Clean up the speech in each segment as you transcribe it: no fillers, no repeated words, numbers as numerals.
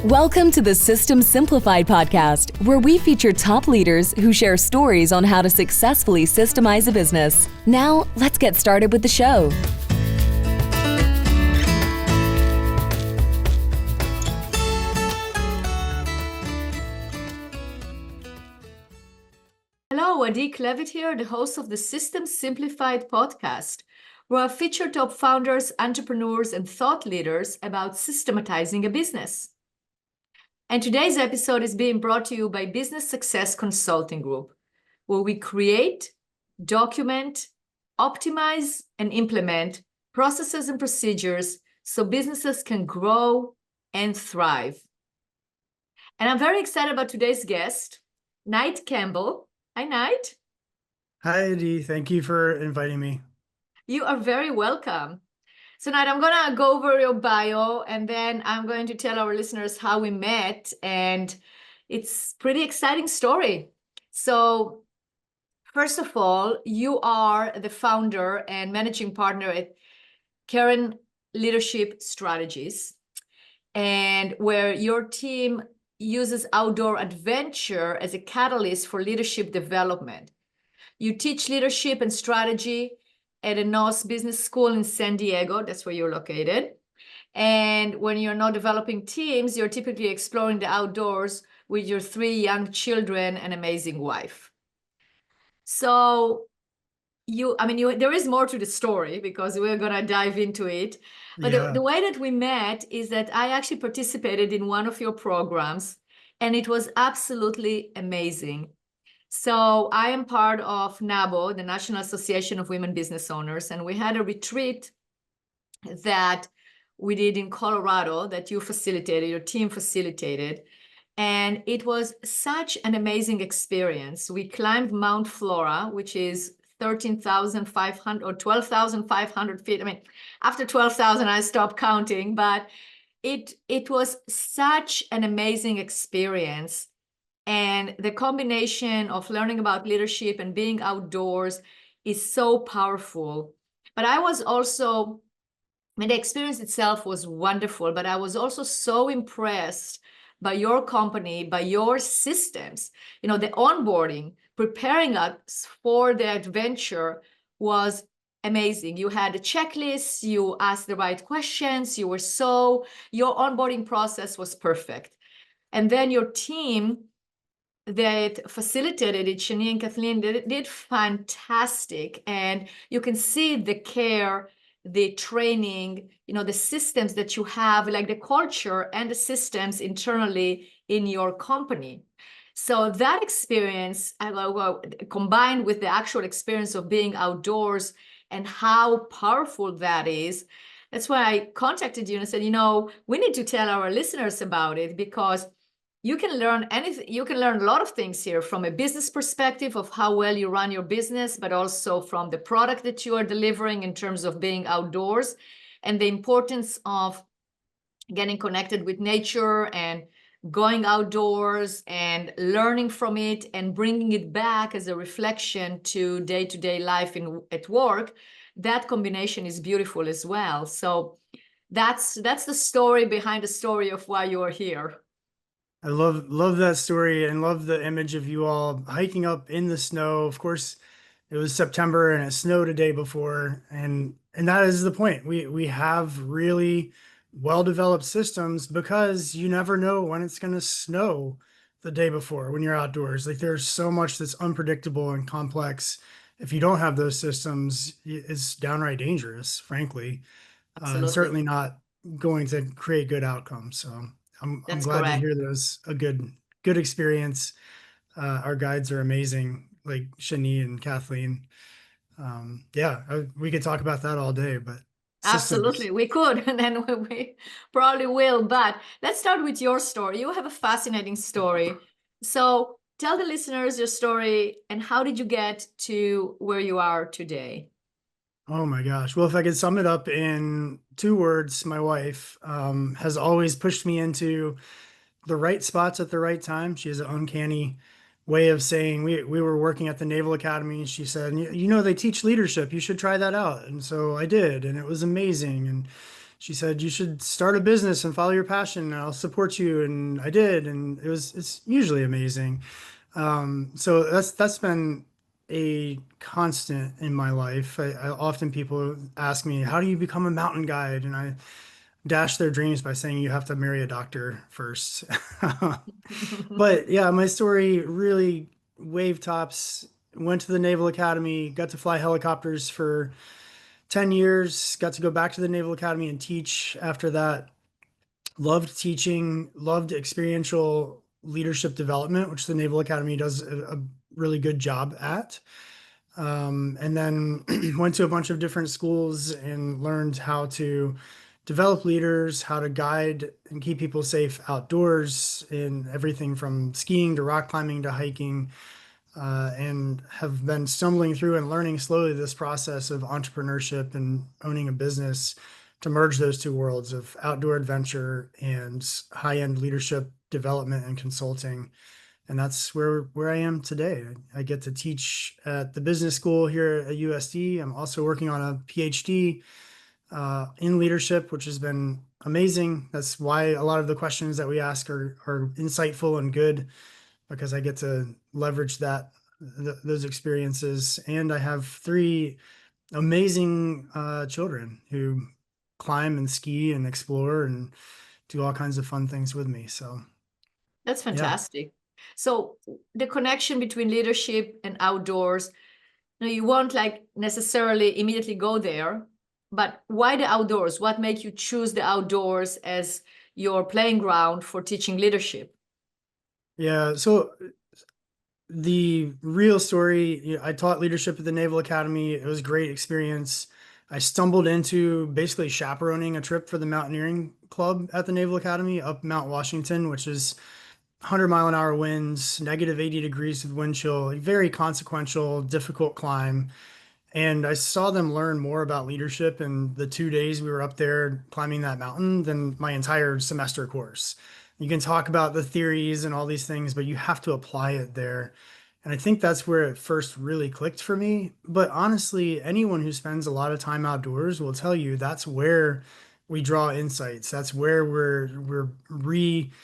Welcome to the System Simplified podcast, where we feature top leaders who share stories on how to successfully systemize a business. Now, let's get started with the show. Hello, Adi Klevit here, the host of the System Simplified podcast, where I feature top founders, entrepreneurs, and thought leaders about systematizing a business. And today's episode is being brought to you by Business Success Consulting Group, where we create, document, optimize, and implement processes and procedures so businesses can grow and thrive. And I'm very excited about today's guest, Campbell. Hi, Knight. Hi, Adi. Thank you for inviting me. You are very welcome. So, Knight, I'm going to go over your bio, and then I'm going to tell our listeners how we met, and it's a pretty exciting story. So, first of all, you are the founder and managing partner at Cairn Leadership Strategies, and where your team uses outdoor adventure as a catalyst for leadership development. You teach leadership and strategy at a NOS business school in San Diego. That's where you're located. And when you're not developing teams, you're typically exploring the outdoors with your 3 young children and amazing wife. So there is more to the story because we're going to dive into it. But the way that we met is that I actually participated in one of your programs, and it was absolutely amazing. So I am part of NABO, the National Association of Women Business Owners, and we had a retreat that we did in Colorado that you facilitated, your team facilitated, and it was such an amazing experience. We climbed Mount Flora, which is 13,500 or 12,500 feet. After 12,000, I stopped counting, but it was such an amazing experience. And the combination of learning about leadership and being outdoors is so powerful. But I was also, the experience itself was wonderful, but I was also so impressed by your company, by your systems. The onboarding, preparing us for the adventure was amazing. You had a checklist, you asked the right questions, your onboarding process was perfect. And then your team that facilitated it, Shani and Kathleen, did fantastic. And you can see the care, the training, the systems that you have, like the culture and the systems internally in your company. So that experience, combined with the actual experience of being outdoors and how powerful that is, that's why I contacted you and said, we need to tell our listeners about it, because you can learn anything. You can learn a lot of things here from a business perspective of how well you run your business, but also from the product that you are delivering in terms of being outdoors and the importance of getting connected with nature and going outdoors and learning from it and bringing it back as a reflection to day-to-day life at work. That combination is beautiful as well. So that's the story behind the story of why you are here. I love that story and love the image of you all hiking up in the snow. Of course, it was September and it snowed a day before, and that is the point. We have really well-developed systems because you never know when it's going to snow the day before when you're outdoors. Like, there's so much that's unpredictable and complex. If you don't have those systems, it's downright dangerous, frankly. Certainly not going to create good outcomes. So I'm glad to hear that was a good experience. Our guides are amazing, like Shani and Kathleen. We could talk about that all day, but absolutely, we could, and then we probably will. But let's start with your story. You have a fascinating story. So tell the listeners your story and how did you get to where you are today? Oh my gosh. Well, if I could sum it up in 2 words, my wife has always pushed me into the right spots at the right time. She has an uncanny way of saying, we were working at the Naval Academy, and she said, they teach leadership. You should try that out. And so I did, and it was amazing. And she said, you should start a business and follow your passion, and I'll support you. And I did, and it's usually amazing. So that's been a constant in my life. I often people ask me, how do you become a mountain guide? And I dash their dreams by saying you have to marry a doctor first. But yeah, my story really wave tops. Went to the Naval Academy, got to fly helicopters for 10 years, got to go back to the Naval Academy and teach after that. Loved teaching, loved experiential leadership development, which the Naval Academy does a really good job at. And then went to a bunch of different schools and learned how to develop leaders, how to guide and keep people safe outdoors in everything from skiing to rock climbing to hiking, and have been stumbling through and learning slowly this process of entrepreneurship and owning a business to merge those two worlds of outdoor adventure and high-end leadership development and consulting. And that's where I am today. I get to teach at the business school here at USD. I'm also working on a PhD in leadership, which has been amazing. That's why a lot of the questions that we ask are insightful and good, because I get to leverage those experiences. And I have 3 amazing children who climb and ski and explore and do all kinds of fun things with me. So That's yeah. fantastic. So the connection between leadership and outdoors, you won't like necessarily immediately go there, but why the outdoors? What make you choose the outdoors as your playing ground for teaching leadership? Yeah, so the real story, I taught leadership at the Naval Academy. It was a great experience. I stumbled into basically chaperoning a trip for the mountaineering club at the Naval Academy up Mount Washington, which is 100-mile-an-hour winds, negative 80 degrees with wind chill, a very consequential, difficult climb. And I saw them learn more about leadership in the 2 days we were up there climbing that mountain than my entire semester course. You can talk about the theories and all these things, but you have to apply it there. And I think that's where it first really clicked for me. But honestly, anyone who spends a lot of time outdoors will tell you that's where we draw insights. That's where we're re-energized.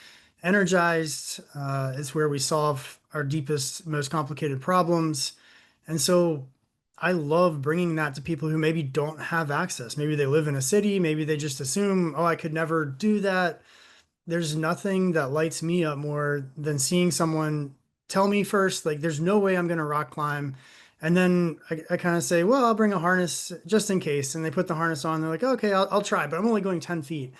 It's where we solve our deepest, most complicated problems. And so I love bringing that to people who maybe don't have access. Maybe they live in a city. Maybe they just assume, oh, I could never do that. There's nothing that lights me up more than seeing someone tell me first, like, there's no way I'm going to rock climb. And then I kind of say, well, I'll bring a harness just in case. And they put the harness on. They're like, okay, I'll try, but I'm only going 10 feet.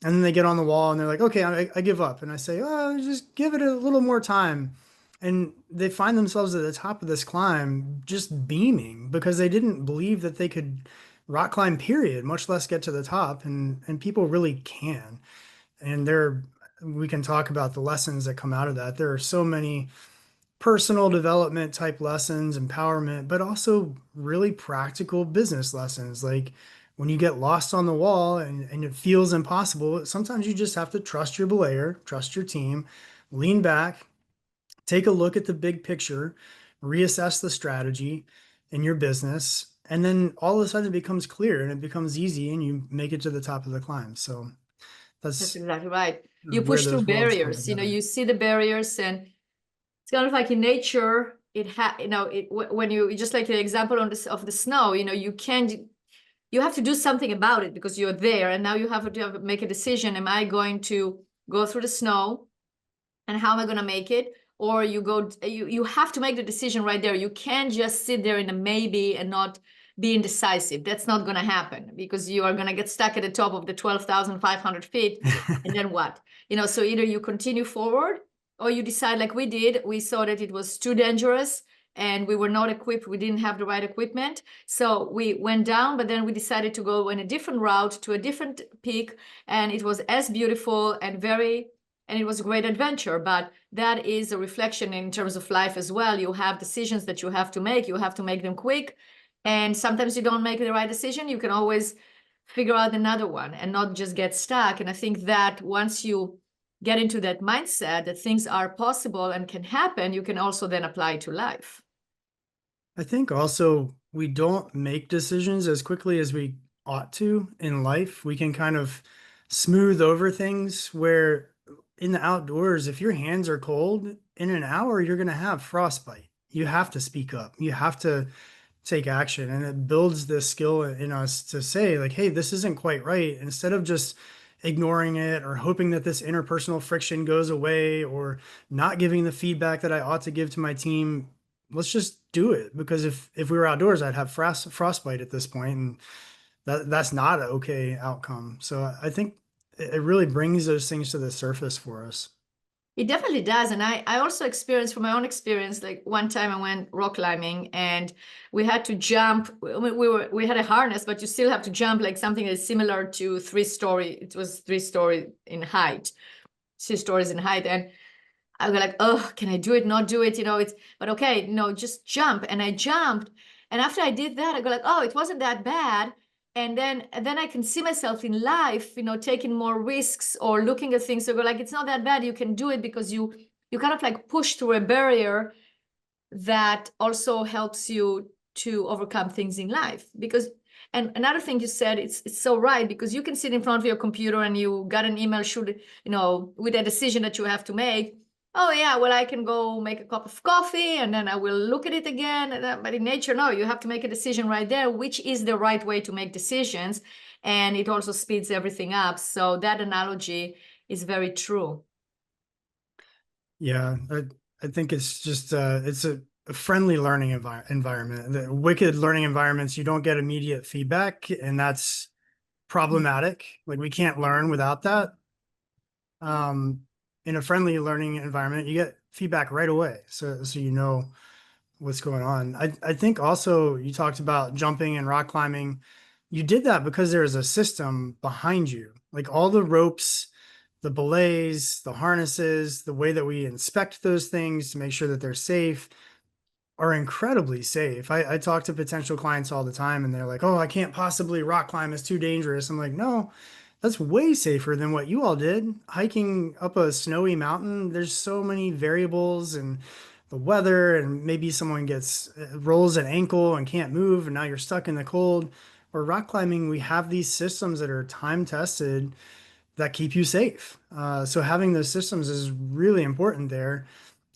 And then they get on the wall and they're like, okay, I give up. And I say, oh, just give it a little more time. And they find themselves at the top of this climb just beaming because they didn't believe that they could rock climb, period, much less get to the top. And people really can. And we can talk about the lessons that come out of that. There are so many personal development type lessons, empowerment, but also really practical business lessons. Like when you get lost on the wall and it feels impossible, sometimes you just have to trust your belayer, trust your team, lean back, take a look at the big picture, reassess the strategy in your business, and then all of a sudden it becomes clear and it becomes easy and you make it to the top of the climb. So That's exactly right. You where push through those worlds come barriers, together. you see the barriers, and it's kind of like in nature, when you, just like the example of the snow, you have to do something about it because you're there, and now you have to make a decision. Am I going to go through the snow, and how am I going to make it? Or you have to make the decision right there. You can't just sit there in a maybe and not be indecisive. That's not going to happen because you are going to get stuck at the top of the 12,500 feet. And then what? So either you continue forward or you decide, like we did. We saw that it was too dangerous and we were not equipped. We didn't have the right equipment. So we went down, but then we decided to go in a different route to a different peak. And it was as beautiful and it was a great adventure. But that is a reflection in terms of life as well. You have decisions that you have to make. You have to make them quick. And sometimes you don't make the right decision. You can always figure out another one and not just get stuck. And I think that once you get into that mindset that things are possible and can happen, you can also then apply it to life. I think also we don't make decisions as quickly as we ought to in life. We can kind of smooth over things where in the outdoors, if your hands are cold, in an hour, you're going to have frostbite. You have to speak up. You have to take action. And it builds this skill in us to say, like, hey, this isn't quite right. Instead of just ignoring it or hoping that this interpersonal friction goes away or not giving the feedback that I ought to give to my team, let's just do it. Because if we were outdoors, I'd have frostbite at this point, and that's not an okay outcome. So I think it really brings those things to the surface for us. It definitely does. And I also experienced from my own experience, like one time I went rock climbing and we had to jump. I mean, we had a harness, but you still have to jump like something that's similar to 3-story. It was 3-story in height, 6 stories in height. And I was like, oh, can I do it? Not do it? But okay, no, just jump. And I jumped. And after I did that, I go like, oh, it wasn't that bad. And then I can see myself in life, taking more risks or looking at things. So go like, it's not that bad. You can do it because you kind of like push through a barrier that also helps you to overcome things in life. And another thing you said, it's so right, because you can sit in front of your computer and you got an email, with a decision that you have to make. Oh yeah, well, I can go make a cup of coffee and then I will look at it again. But in nature, no, you have to make a decision right there, which is the right way to make decisions. And it also speeds everything up. So that analogy is very true. Yeah, I think it's just it's a friendly learning environment. The wicked learning environments, you don't get immediate feedback, and that's problematic. Like we can't learn without that. In a friendly learning environment, you get feedback right away, so you know what's going on. I think also you talked about jumping and rock climbing. You did that because there is a system behind you, like all the ropes, the belays, the harnesses, the way that we inspect those things to make sure that they're safe are incredibly safe. I talk to potential clients all the time and they're like, oh, I can't possibly rock climb. It's too dangerous. I'm like, no, that's way safer than what you all did. Hiking up a snowy mountain, there's so many variables and the weather, and maybe someone rolls an ankle and can't move, and now you're stuck in the cold. Or rock climbing, we have these systems that are time tested that keep you safe. So having those systems is really important there.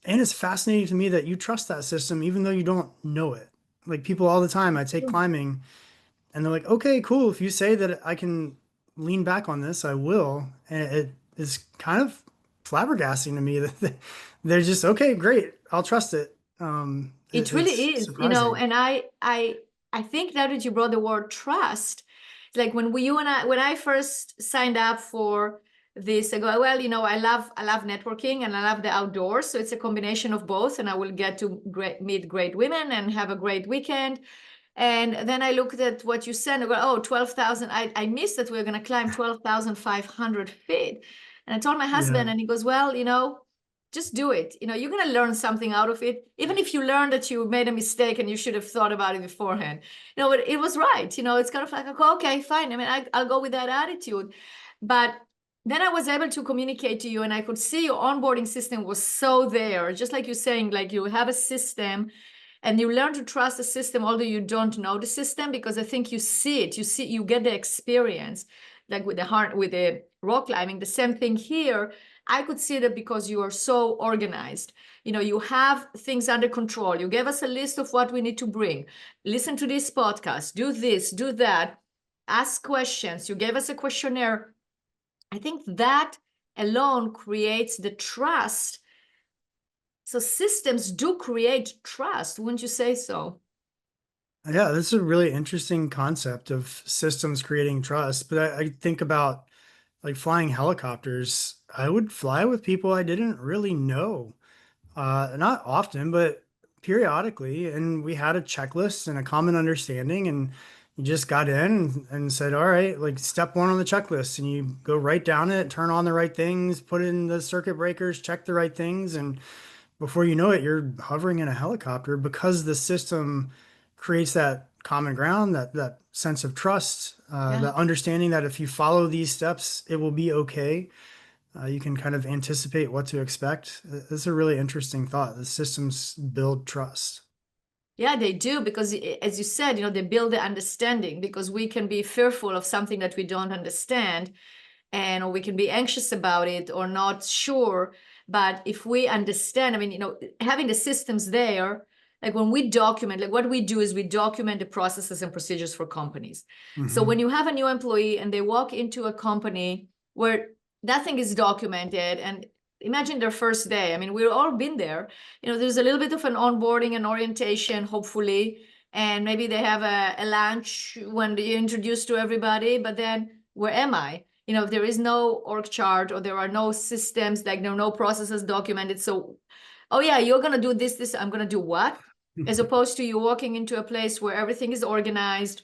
And it's fascinating to me that you trust that system, even though you don't know it. Like people all the time, I take climbing and they're like, okay, cool. If you say that I can lean back on this, I will. And it is kind of flabbergasting to me that they're just, okay, great. I'll trust it. It really It's is, surprising. and I think that you brought the word trust. Like when I first signed up for this, I go, well, I love networking and I love the outdoors. So it's a combination of both, and I will get to meet great women and have a great weekend. And then I looked at what you said and I go, oh, 12,000. I missed that we were going to climb 12,500 feet. And I told my Yeah. husband, and he goes, well, just do it. You're going to learn something out of it. Even if you learn that you made a mistake and you should have thought about it beforehand, but it was right. It's kind of like, okay, fine. I mean, I'll go with that attitude. But then I was able to communicate to you, and I could see your onboarding system was so there. Just like you're saying, like you have a system and you learn to trust the system, although you don't know the system, because I think you see it, you get the experience, like with the rock climbing. The same thing here. I could see that because you are so organized. You have things under control. You gave us a list of what we need to bring. Listen to this podcast, do this, do that, ask questions. You gave us a questionnaire. I think that alone creates the trust. So systems do create trust, wouldn't you say so? Yeah, this is a really interesting concept of systems creating trust. But I think about like flying helicopters. I would fly with people I didn't really know. Not often, but periodically. And we had a checklist and a common understanding. And you just got in and said, all right, like step one on the checklist. And you go right down it, turn on the right things, put in the circuit breakers, check the right things. And before you know it, you're hovering in a helicopter because the system creates that common ground, that sense of trust, Yeah. the understanding that if you follow these steps, it will be okay. You can kind of anticipate what to expect. It's a really interesting thought. The systems build trust. Yeah, they do, because as you said, they build the understanding, because we can be fearful of something that we don't understand, and or we can be anxious about it or not sure. But if we understand, I mean, having the systems there, like when we document, like what we do is we document the processes and procedures for companies. So when you have a new employee and they walk into a company where nothing is documented, and imagine their first day. I mean, we've all been there. There's a little bit of an onboarding and orientation, hopefully, and maybe they have a lunch when you're introduced to everybody, but then where am I? If there is no org chart, or there are no systems, like there are no processes documented. So, oh yeah, you're going to do this, I'm going to do what? As opposed to you walking into a place where everything is organized.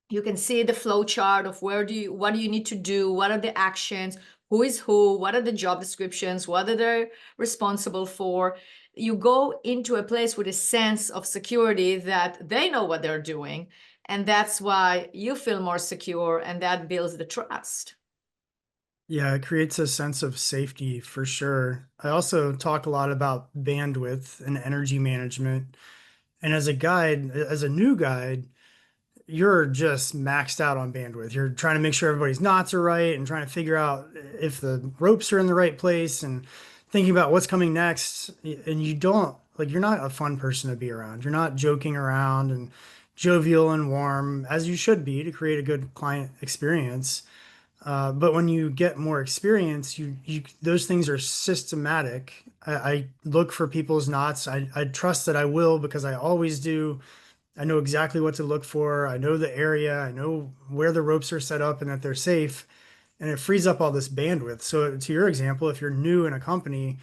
You can see the flow chart of what do you need to do? What are the actions? Who is who? What are the job descriptions? What are they responsible for? You go into a place with a sense of security that they know what they're doing. And that's why you feel more secure, and that builds the trust. Yeah, it creates a sense of safety for sure. I also talk a lot about bandwidth and energy management. And as a guide, as a new guide, you're just maxed out on bandwidth. You're trying to make sure everybody's knots are right and trying to figure out if the ropes are in the right place and thinking about what's coming next. And you don't, like, you're not a fun person to be around. You're not joking around and jovial and warm as you should be to create a good client experience. But when you get more experience, you those things are systematic. I look for people's knots. I trust that I will, because I always do. I know exactly what to look for. I know the area. I know where the ropes are set up and that they're safe. And it frees up all this bandwidth. So to your example, if you're new in a company,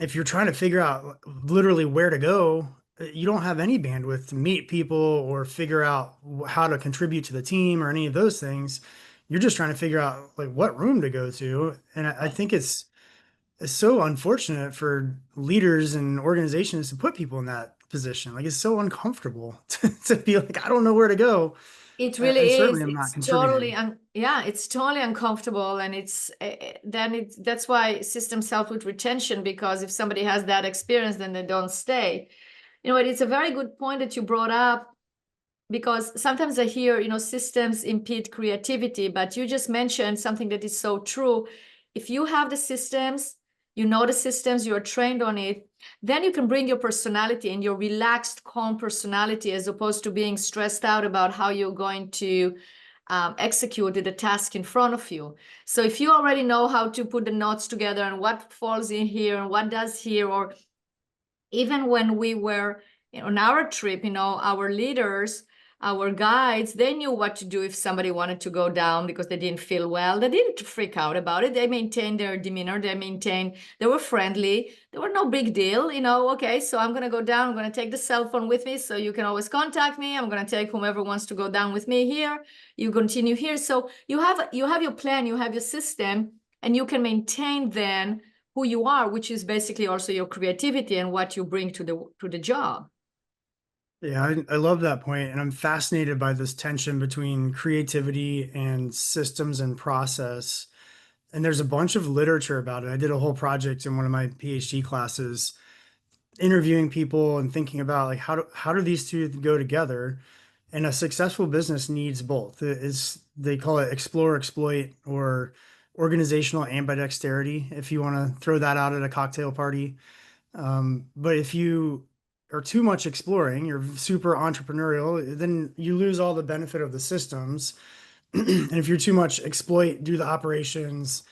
if you're trying to figure out literally where to go, you don't have any bandwidth to meet people or figure out how to contribute to the team or any of those things. You're just trying to figure out like what room to go to. And I think it's so unfortunate for leaders and organizations to put people in that position. Like, it's so uncomfortable to be like, I don't know where to go. It And really is. certainly I'm not It's totally, contributing. yeah, it's totally uncomfortable. And that's why systems help with retention, because if somebody has that experience, then they don't stay. It's a very good point that you brought up, because sometimes I hear, systems impede creativity, but you just mentioned something that is so true. If you have the systems, the systems, you're trained on it, then you can bring your personality and your relaxed, calm personality, as opposed to being stressed out about how you're going to execute the task in front of you. So if you already know how to put the knots together and what falls in here and what does here, or even when we were on our trip, our leaders, our guides, they knew what to do if somebody wanted to go down because they didn't feel well. They didn't freak out about it. They maintained their demeanor. They were friendly. They were no big deal. Okay, so I'm going to go down. I'm going to take the cell phone with me, so you can always contact me. I'm going to take whomever wants to go down with me here. You continue here. So you have your plan, you have your system, and you can maintain then who you are, which is basically also your creativity and what you bring to the job. Yeah, I love that point. And I'm fascinated by this tension between creativity and systems and process. And there's a bunch of literature about it. I did a whole project in one of my PhD classes, interviewing people and thinking about like how do these two go together. And a successful business needs both. They call it explore, exploit, or organizational ambidexterity, if you want to throw that out at a cocktail party. But if you are too much exploring, you're super entrepreneurial, then you lose all the benefit of the systems. And if you're too much exploit, do the operations,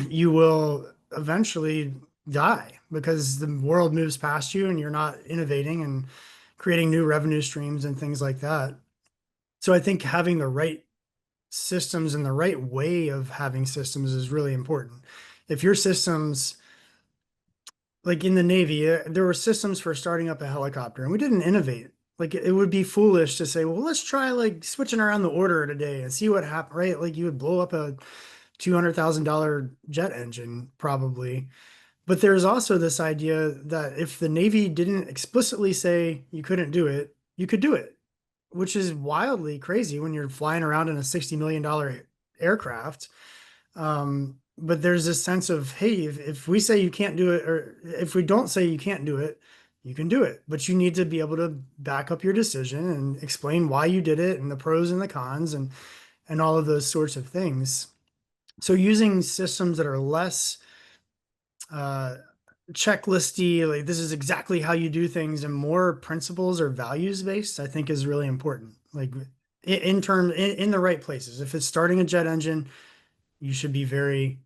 you will eventually die because the world moves past you and you're not innovating and creating new revenue streams and things like that. So I think having the right systems and the right way of having systems is really important. If your systems, like in the Navy, there were systems for starting up a helicopter and we didn't innovate. Like, it would be foolish to say, well, let's try like switching around the order today and see what happens, right? Like, you would blow up a $200,000 jet engine probably. But there's also this idea that if the Navy didn't explicitly say you couldn't do it, you could do it, which is wildly crazy when you're flying around in a $60 million aircraft. But there's this sense of, hey, if we say you can't do it, or if we don't say you can't do it, you can do it, but you need to be able to back up your decision and explain why you did it and the pros and the cons and all of those sorts of things. So using systems that are less checklisty, like this is exactly how you do things, and more principles or values based, I think is really important. Like in the right places. If it's starting a jet engine, you should be very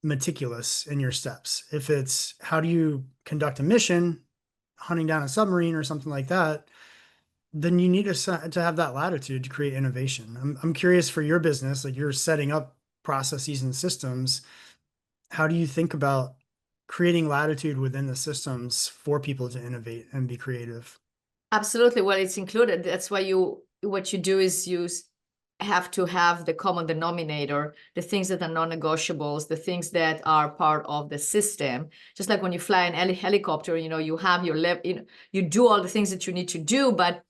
meticulous in your steps. If it's how do you conduct a mission, hunting down a submarine or something like that, then you need to have that latitude to create innovation. I'm curious for your business, like you're setting up processes and systems. How do you think about creating latitude within the systems for people to innovate and be creative? Absolutely. Well, it's included. That's why what you do is you have to have the common denominator, the things that are non-negotiables, the things that are part of the system. Just like when you fly an helicopter, you have your you do all the things that you need to do, but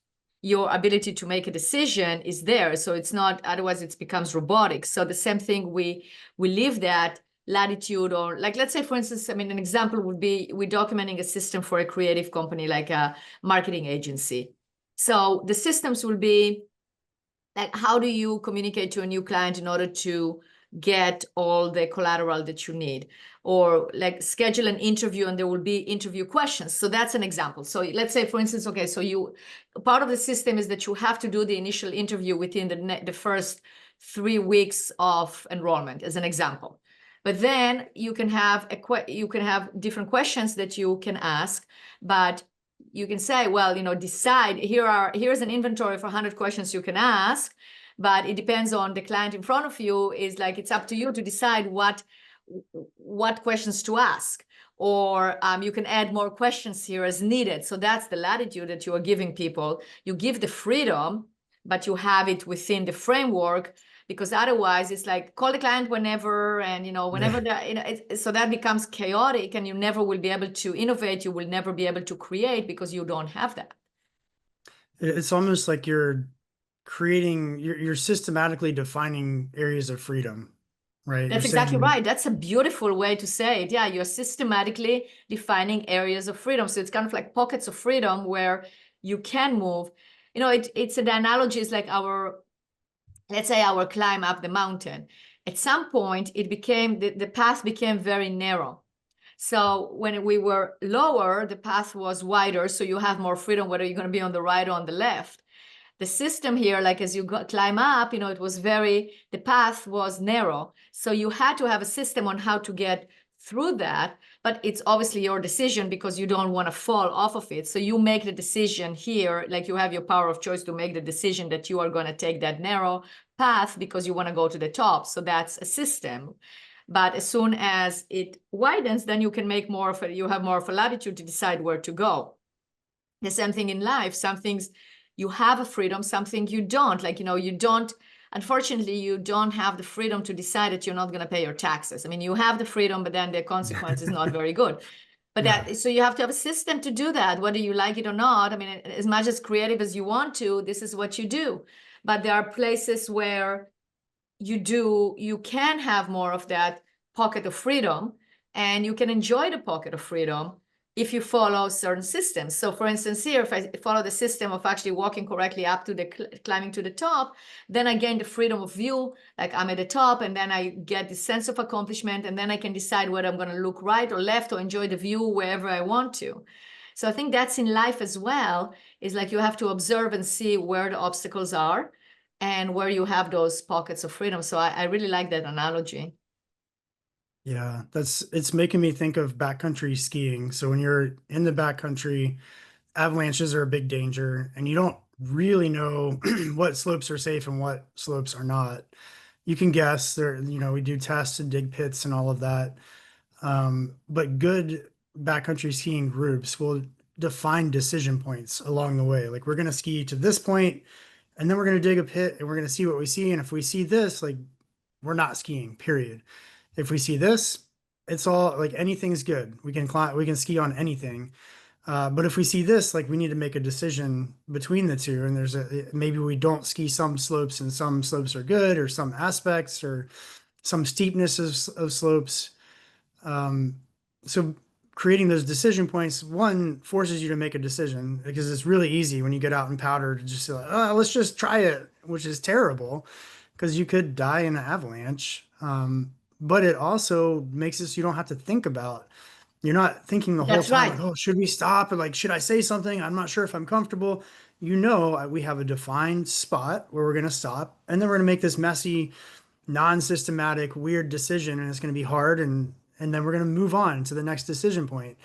your ability to make a decision is there. So it's not, otherwise it becomes robotic. So the same thing, we leave that latitude, or like, let's say, for instance, I mean, an example would be we're documenting a system for a creative company, like a marketing agency. So the systems will be like, how do you communicate to a new client in order to get all the collateral that you need? Or like schedule an interview and there will be interview questions. So that's an example. So let's say, for instance, okay, so part of the system is that you have to do the initial interview within the first 3 weeks of enrollment, as an example. But then you can have different questions that you can ask, but you can say, well, decide, here's an inventory for 100 questions you can ask, but it depends on the client in front of you. Is like, it's up to you to decide what questions to ask, or you can add more questions here as needed. So that's the latitude that you are giving people. You give the freedom, but you have it within the framework, because otherwise it's like, call the client whenever, and whenever so that becomes chaotic, and you never will be able to innovate. You will never be able to create, because you don't have that. It's almost like you're systematically defining areas of freedom, right? That's exactly right. That's a beautiful way to say it. Yeah, you're systematically defining areas of freedom. So it's kind of like pockets of freedom where you can move. The analogy is like let's say our climb up the mountain. At some point, it became, the path became very narrow. So when we were lower, the path was wider, so you have more freedom, whether you're going to be on the right or on the left. The system here, like as you climb up, the path was narrow. So you had to have a system on how to get through that, but it's obviously your decision, because you don't want to fall off of it. So you make the decision here, like you have your power of choice to make the decision that you are going to take that narrow path because you want to go to the top. So that's a system. But as soon as it widens, then you can make you have more of a latitude to decide where to go. The same thing in life. Some things you have a freedom, something you don't. Like, unfortunately, you don't have the freedom to decide that you're not going to pay your taxes. I mean, you have the freedom, but then the consequence is not very good. But so you have to have a system to do that, whether you like it or not. I mean, as much as creative as you want to, this is what you do. But there are places where you can have more of that pocket of freedom, and you can enjoy the pocket of freedom if you follow certain systems. So for instance, here, if I follow the system of actually walking correctly up to climbing to the top, then I gain the freedom of view, like I'm at the top, and then I get this sense of accomplishment, and then I can decide whether I'm going to look right or left or enjoy the view wherever I want to. So I think that's in life as well, is like you have to observe and see where the obstacles are and where you have those pockets of freedom. So I really like that analogy. Yeah, it's making me think of backcountry skiing. So when you're in the backcountry, avalanches are a big danger, and you don't really know what slopes are safe and what slopes are not. You can guess there, we do tests and dig pits and all of that. But good backcountry skiing groups will define decision points along the way. Like, we're going to ski to this point, and then we're going to dig a pit, and we're going to see what we see. And if we see this, like, we're not skiing, period. If we see this, it's all like, anything's good. We can ski on anything. But if we see this, like, we need to make a decision between the two. And maybe we don't ski some slopes, and some slopes are good, or some aspects, or some steepness of slopes. So creating those decision points, one, forces you to make a decision, because it's really easy when you get out in powder to just say, like, oh, let's just try it, which is terrible because you could die in an avalanche. But it also makes it so you don't have to think about, you're not thinking the whole That's time, right. like, oh, should we stop? Or like, should I say something? I'm not sure if I'm comfortable. We have a defined spot where we're going to stop, and then we're going to make this messy, non-systematic, weird decision, and it's going to be hard, and then we're going to move on to the next decision point,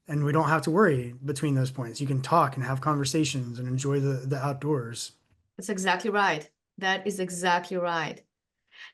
and we don't have to worry between those points. You can talk and have conversations and enjoy the outdoors. That's exactly right. That is exactly right.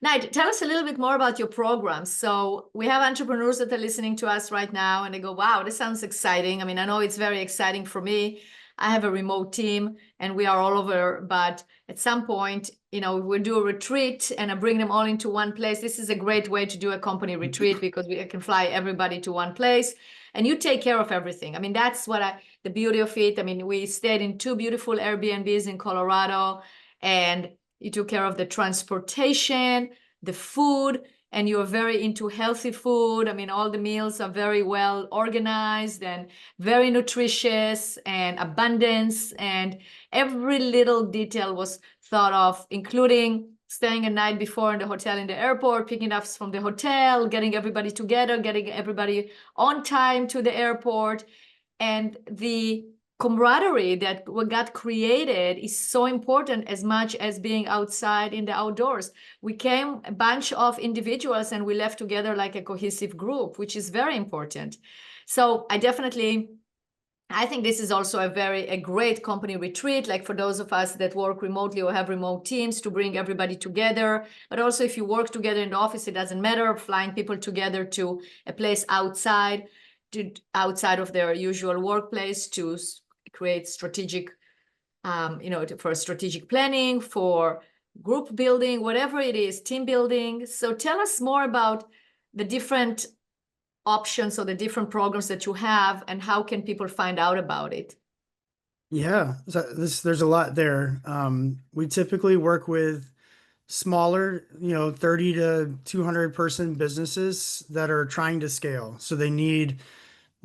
Now, tell us a little bit more about your programs. So we have entrepreneurs that are listening to us right now, and they go, wow, this sounds exciting. I mean, I know it's very exciting for me. I have a remote team and we are all over, but at some point, we'll do a retreat and I bring them all into one place. This is a great way to do a company retreat because we can fly everybody to one place and you take care of everything. I mean, that's the beauty of it. I mean, we stayed in 2 beautiful Airbnbs in Colorado, and you took care of the transportation, the food, and you're very into healthy food. I mean, all the meals are very well organized and very nutritious and abundance. And every little detail was thought of, including staying a night before in the hotel in the airport, picking us from the hotel, getting everybody together, getting everybody on time to the airport. And the camaraderie that got created is so important as much as being outside in the outdoors. We came a bunch of individuals and we left together like a cohesive group, which is very important. So I think this is also a great company retreat, like for those of us that work remotely or have remote teams, to bring everybody together. But also if you work together in the office, it doesn't matter, flying people together to a place outside of their usual workplace to create strategic, for strategic planning, for group building, whatever it is, team building. So tell us more about the different options or the different programs that you have and how can people find out about it? Yeah, so there's a lot there. We typically work with smaller, 30 to 200 person businesses that are trying to scale. So they need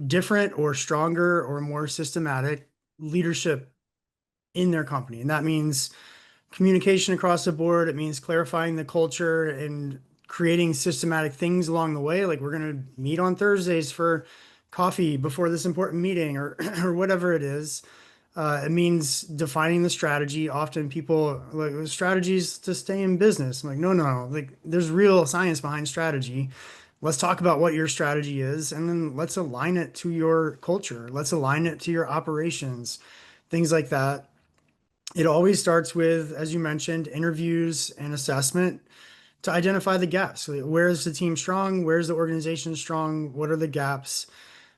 different or stronger or more systematic leadership in their company. And that means communication across the board. It means clarifying the culture and creating systematic things along the way. Like, we're going to meet on Thursdays for coffee before this important meeting, or or whatever it is. It means defining the strategy. Often people like strategies to stay in business. I'm like, no. Like, there's real science behind strategy. Let's talk about what your strategy is, and then let's align it to your culture. Let's align it to your operations, things like that. It always starts with, as you mentioned, interviews and assessment to identify the gaps. So where is the team strong? Where's the organization strong? What are the gaps?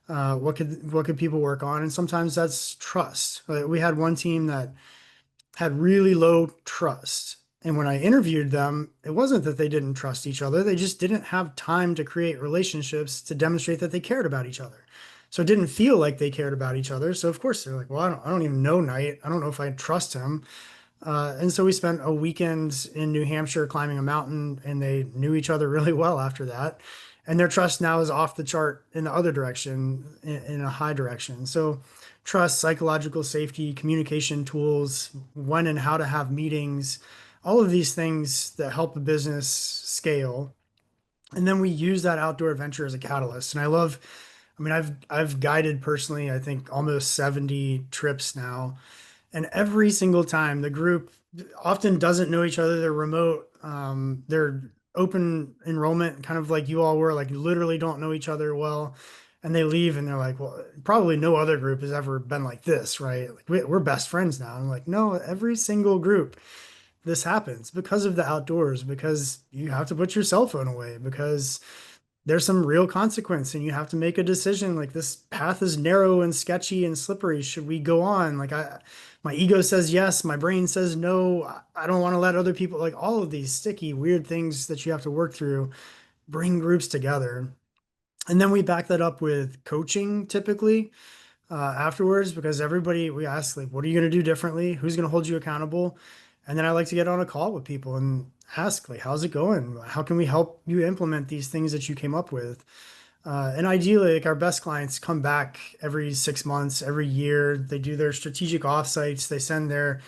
What could people work on? And sometimes that's trust. We had one team that had really low trust. And when I interviewed them, it wasn't that they didn't trust each other. They just didn't have time to create relationships to demonstrate that they cared about each other. So it didn't feel like they cared about each other. So of course they're like, well, I don't even know Knight. I don't know if I trust him. And so we spent a weekend in New Hampshire climbing a mountain, and they knew each other really well after that. And their trust now is off the chart in the other direction, in a high direction. So trust, psychological safety, communication tools, when and how to have meetings, all of these things that help a business scale. And then we use that outdoor adventure as a catalyst. And I've guided personally, I think almost 70 trips now. And every single time the group often doesn't know each other, they're remote, they're open enrollment, kind of like you all were, like you literally don't know each other well. And they leave and they're like, well, probably no other group has ever been like this, right? Like we're best friends now. I'm like, no, every single group, this happens because of the outdoors, because you have to put your cell phone away, because there's some real consequence and you have to make a decision. Like, this path is narrow and sketchy and slippery. Should we go on? Like, my ego says yes, my brain says no. I don't want to let other people, like, all of these sticky, weird things that you have to work through, bring groups together. And then we back that up with coaching typically afterwards, because we ask, like, what are you going to do differently? Who's going to hold you accountable? And then I like to get on a call with people and ask, like, how's it going? How can we help you implement these things that you came up with? And ideally, like our best clients come back every 6 months, every year. They do their strategic offsites. They send their,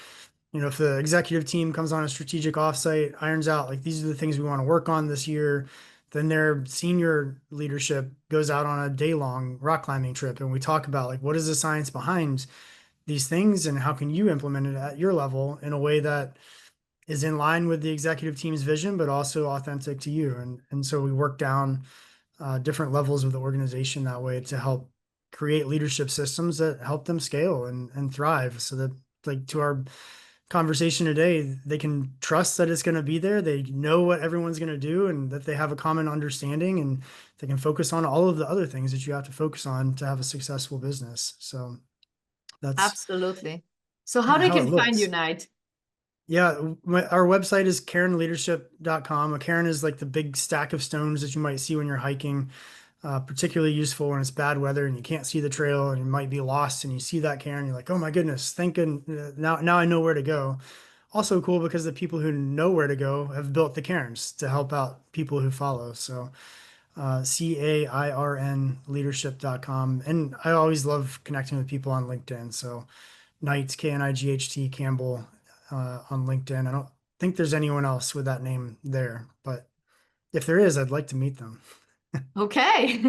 if the executive team comes on a strategic offsite, irons out, like these are the things we want to work on this year. Then their senior leadership goes out on a day-long rock climbing trip, and we talk about like what is the science behind these things and how can you implement it at your level in a way that is in line with the executive team's vision, but also authentic to you. And so we work down different levels of the organization that way to help create leadership systems that help them scale and thrive, so that, like, to our conversation today, they can trust that it's going to be there. They know what everyone's going to do, and that they have a common understanding, and they can focus on all of the other things that you have to focus on to have a successful business. So that's Absolutely. So how they how it can find looks. you, Knight? Yeah, our website is cairnleadership.com. A cairn is like the big stack of stones that you might see when you're hiking, particularly useful when it's bad weather and you can't see the trail and you might be lost, and you see that cairn, you're like, oh my goodness, now I know where to go. Also cool because the people who know where to go have built the cairns to help out people who follow. So CAIRN leadership.com. And I always love connecting with people on LinkedIn. So Knight, Knight, Campbell, on LinkedIn. I don't think there's anyone else with that name there, but if there is, I'd like to meet them. Okay.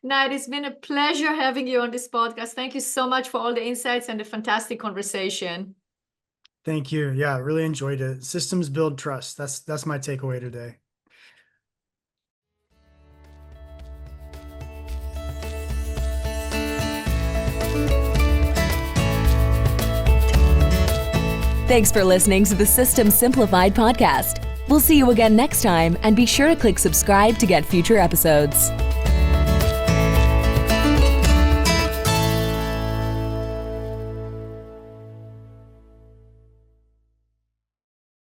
Knight, it's been a pleasure having you on this podcast. Thank you so much for all the insights and the fantastic conversation. Thank you. Yeah, I really enjoyed it. Systems build trust. That's my takeaway today. Thanks for listening to the Systems Simplified podcast. We'll see you again next time, and be sure to click subscribe to get future episodes.